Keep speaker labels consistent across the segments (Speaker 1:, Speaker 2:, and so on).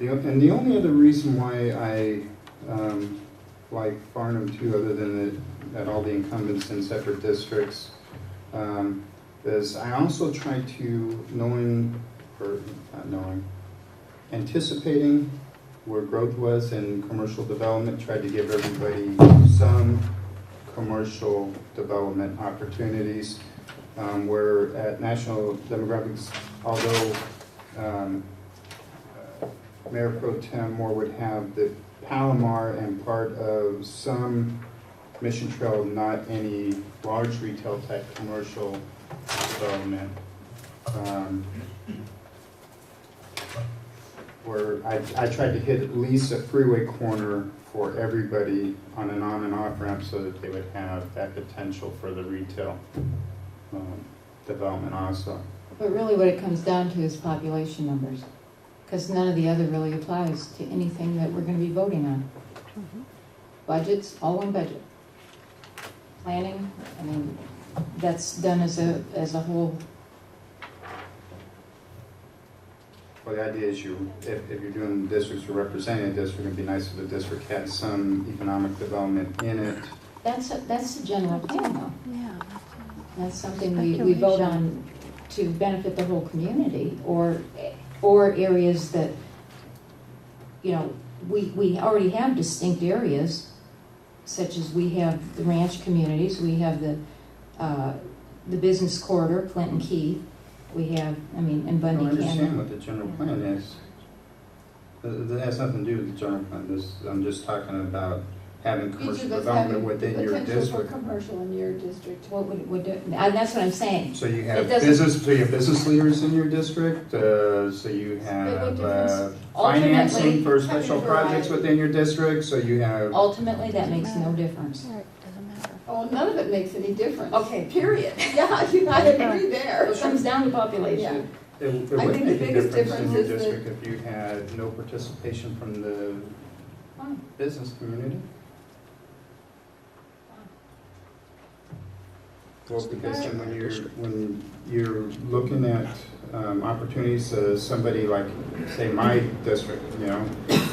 Speaker 1: And the only other reason why I like Farnham too, other than that all the incumbents in separate districts, is I also try to anticipating where growth was in commercial development, tried to give everybody some commercial development opportunities. Where at National Demographics, although Mayor Pro Tem Moore would have the Palomar and part of some Mission Trail, not any large retail type commercial development. Where I tried to hit at least a freeway corner for everybody on an on and off ramp so that they would have that potential for the retail development also.
Speaker 2: But really what it comes down to is population numbers, because none of the other really applies to anything that we're going to be voting on. Budgets, all one budget. Planning, I mean, that's done as a whole.
Speaker 1: Well, the idea is if you're doing districts or representing a district, it'd be nice if the district had some economic development in it.
Speaker 2: That's the general plan, though.
Speaker 3: Yeah.
Speaker 2: That's something we vote on to benefit the whole community, or areas that, you know, we already have distinct areas, such as we have the ranch communities, we have the business corridor, Clinton Key, we have, and Bundy
Speaker 1: I
Speaker 2: Canyon.
Speaker 1: understand what the general plan is. That has nothing to do with the general plan. I'm just talking about having commercial development within your district.
Speaker 4: For commercial in your district.
Speaker 2: What would do? That's what I'm saying.
Speaker 1: So you have
Speaker 2: It doesn't-
Speaker 1: business leaders in your district. So you have financing for special projects within your district. So you have.
Speaker 2: Ultimately, that makes no difference.
Speaker 3: Right, doesn't matter.
Speaker 4: Oh, none of it makes any difference.
Speaker 2: Okay.
Speaker 4: Period. Yeah, I agree there.
Speaker 2: It comes down to population.
Speaker 1: It
Speaker 4: I
Speaker 1: would
Speaker 4: think the
Speaker 1: make a
Speaker 4: biggest
Speaker 1: difference in
Speaker 4: difference
Speaker 1: your
Speaker 4: is
Speaker 1: district if you had no participation from the business community. Well, because then when you're looking at opportunities, somebody like, say, my district, you know,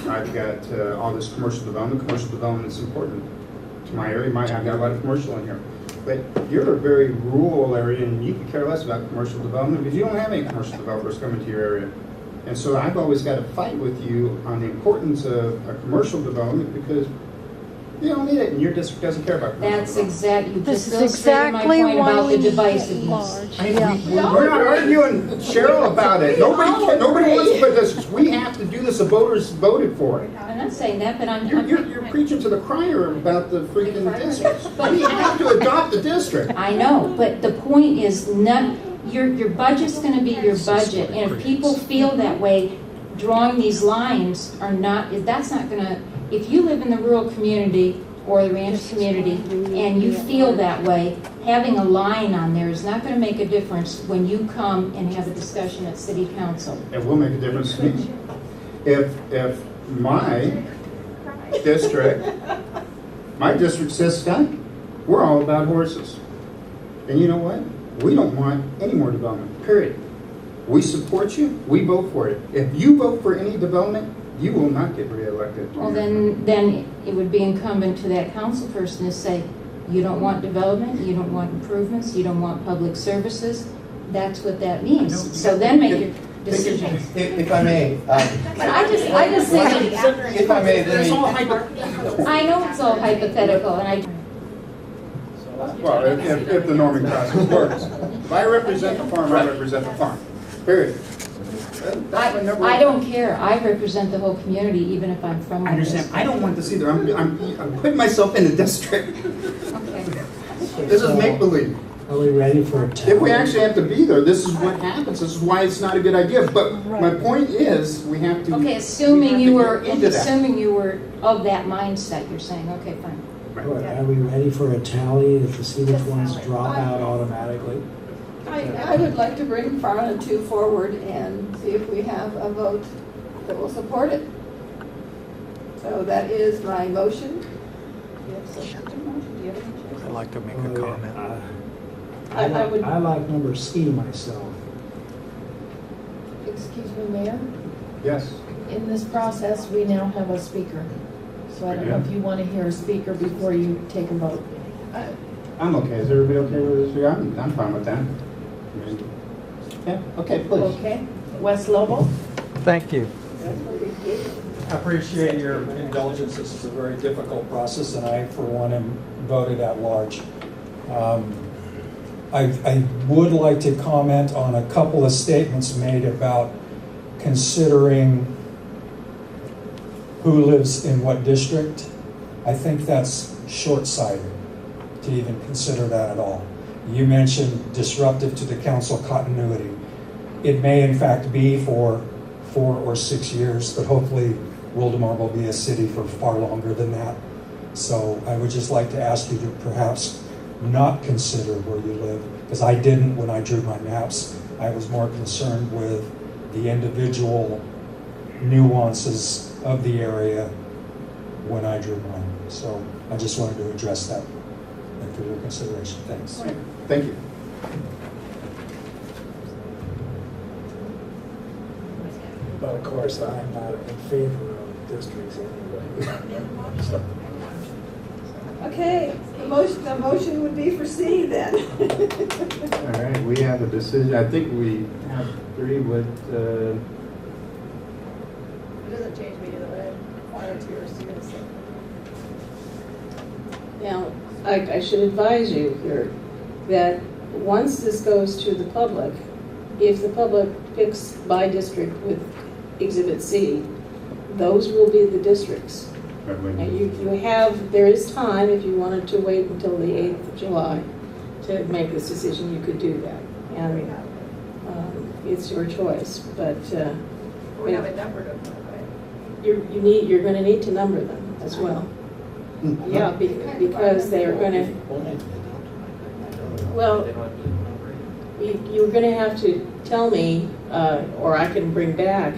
Speaker 1: I've got all this commercial development. Commercial development is important to my area. I've got a lot of commercial in here. But you're a very rural area, and you could care less about commercial development because you don't have any commercial developers coming to your area. And so I've always got to fight with you on the importance of a commercial development because you don't need it, and your district doesn't care about commercial
Speaker 2: That's
Speaker 1: development.
Speaker 2: exactly, you
Speaker 3: This
Speaker 2: just
Speaker 3: is
Speaker 2: illustrated my
Speaker 3: exactly
Speaker 2: point
Speaker 3: why
Speaker 2: about
Speaker 3: we
Speaker 2: the
Speaker 3: need to get
Speaker 2: divisiveness.
Speaker 3: large.
Speaker 1: I mean,
Speaker 3: Yeah.
Speaker 1: we're not arguing, Cheryl, about it. Nobody wants to put this. We have to do this. The voters voted for it.
Speaker 2: I'm not saying that, but
Speaker 1: You're preaching to the choir about the freaking districts. We have to adopt the district.
Speaker 2: I know, but the point is, your budget's going to be your budget, and if people feel that way, drawing these lines are not. That's not going to. If you live in the rural community or the ranch community, and you feel that way, having a line on there is not going to make a difference when you come and have a discussion at City Council.
Speaker 1: It will make a difference to me. If my district says, Scott, we're all about horses. And you know what? We don't want any more development, period. We support you. We vote for it. If you vote for any development, you will not get reelected.
Speaker 2: Well, then it would be incumbent to that council person to say, you don't want development, you don't want improvements, you don't want public services. That's what that means. So then make your decisions.
Speaker 5: If I may,
Speaker 2: But I just think,
Speaker 5: if I may, let me.
Speaker 2: I know it's all hypothetical, and
Speaker 1: Well, if the norming process works. If I represent the farm, I represent the farm. Period.
Speaker 2: I don't care. I represent the whole community, even if I'm from.
Speaker 1: I understand. I don't want this either. I'm putting myself in the district.
Speaker 2: Okay.
Speaker 1: This is make-believe.
Speaker 6: Are we ready for a tally?
Speaker 1: If we actually have to be there, this is what happens. This is why it's not a good idea. But my point is, we have to.
Speaker 2: Okay, assuming you were
Speaker 1: Into
Speaker 2: of that mindset, you're saying, okay, fine.
Speaker 6: Are we ready for a tally to see which ones drop out automatically?
Speaker 4: I would like to bring Farnham 2 forward and see if we have a vote that will support it. So that is my motion. Do you have something to motion? Do you have any choice?
Speaker 7: I'd like to make a comment.
Speaker 6: I like number C myself.
Speaker 4: Excuse me, Mayor?
Speaker 1: Yes.
Speaker 3: in this process, we now have a speaker. So I don't know if you want to hear a speaker before you take a vote.
Speaker 1: I'm okay. Is everybody okay with this? I'm fine with that. Yeah, okay, please.
Speaker 3: Okay. Wes Lobo?
Speaker 7: Thank you. I appreciate your indulgence. This is a very difficult process, and I, for one, am voted at large. I would like to comment on a couple of statements made about considering who lives in what district. I think that's short-sighted to even consider that at all. You mentioned disruptive to the council continuity. It may in fact be for 4 or 6 years, but hopefully Wildomar will be a city for far longer than that. So I would just like to ask you to perhaps not consider where you live, because I didn't when I drew my maps. I was more concerned with the individual nuances of the area when I drew mine. So I just wanted to address that and for your consideration. Thanks.
Speaker 1: Right. Thank you.
Speaker 6: But of course, I'm not in favor of districts anyway. So,
Speaker 4: Okay, the motion would be for C then.
Speaker 1: All right, we have a decision. I think we have 3 with,
Speaker 4: It doesn't change me either way. 1 or 2 or C or C.
Speaker 8: Now, I should advise you here that once this goes to the public, if the public picks by district with Exhibit C, those will be the districts. Now there is time, if you wanted to wait until the 8th of July to make this decision, you could do that. And it's your choice, but
Speaker 4: We have a number to put away.
Speaker 8: you're going to need to number them as well. Yeah, because they are going to, well, you're going to have to tell me, or I can bring back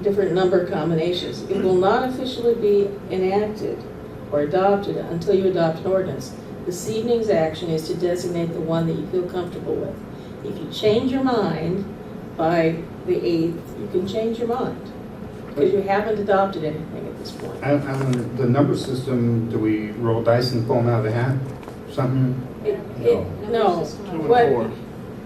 Speaker 8: different number combinations. It will not officially be enacted or adopted until you adopt an ordinance. This evening's action is to designate the one that you feel comfortable with. If you change your mind by the 8th, you can change your mind because you haven't adopted anything at this point.
Speaker 1: the number system, do we roll dice and pull them out of the hat? Something?
Speaker 8: No. What?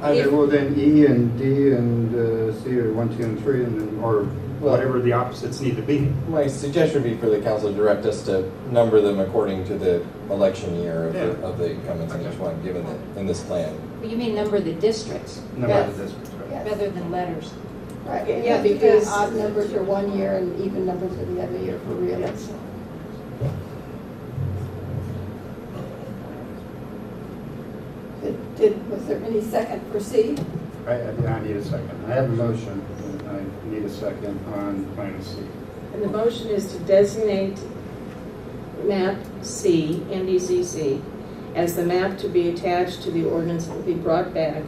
Speaker 1: Okay, well then E and D and C are 1, 2, and 3, and then, or whatever the opposites need to be.
Speaker 5: My suggestion would be for the council to direct us to number them according to the election year of the incumbents in each one, given that in this plan.
Speaker 2: Well, you mean number the districts
Speaker 1: Number of the districts, right?
Speaker 2: rather than letters.
Speaker 4: Right,
Speaker 8: Yeah, because-
Speaker 4: odd numbers are 1 year and even numbers are the other year for re-election. Was there any second for C?
Speaker 1: I need a second. I have a motion, and I need a second on Plan C.
Speaker 8: And the motion is to designate map C, NDCC, as the map to be attached to the ordinance that will be brought back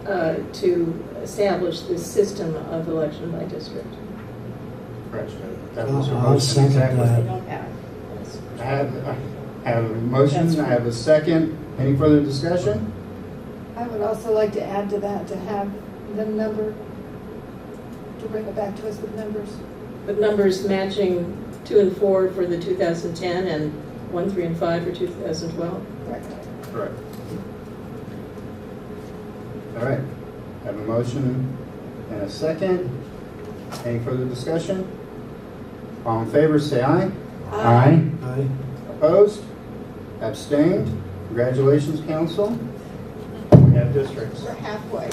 Speaker 8: to establish this system of election by district.
Speaker 1: Correct. That was your
Speaker 6: I'll
Speaker 1: motion,
Speaker 6: second
Speaker 1: exactly.
Speaker 6: that.
Speaker 1: I have a motion, I have a second. Any further discussion?
Speaker 4: I would also like to add to that, to have the number, to bring it back to us with numbers.
Speaker 8: With numbers matching 2 and 4 for the 2010 and 1, 3, and 5 for 2012.
Speaker 4: Correct.
Speaker 1: Correct. All right. I have a motion and a second. Any further discussion? All in favor, say aye.
Speaker 4: Aye.
Speaker 6: Aye.
Speaker 1: Opposed? Abstained? Congratulations, council. We have districts.
Speaker 4: We're halfway.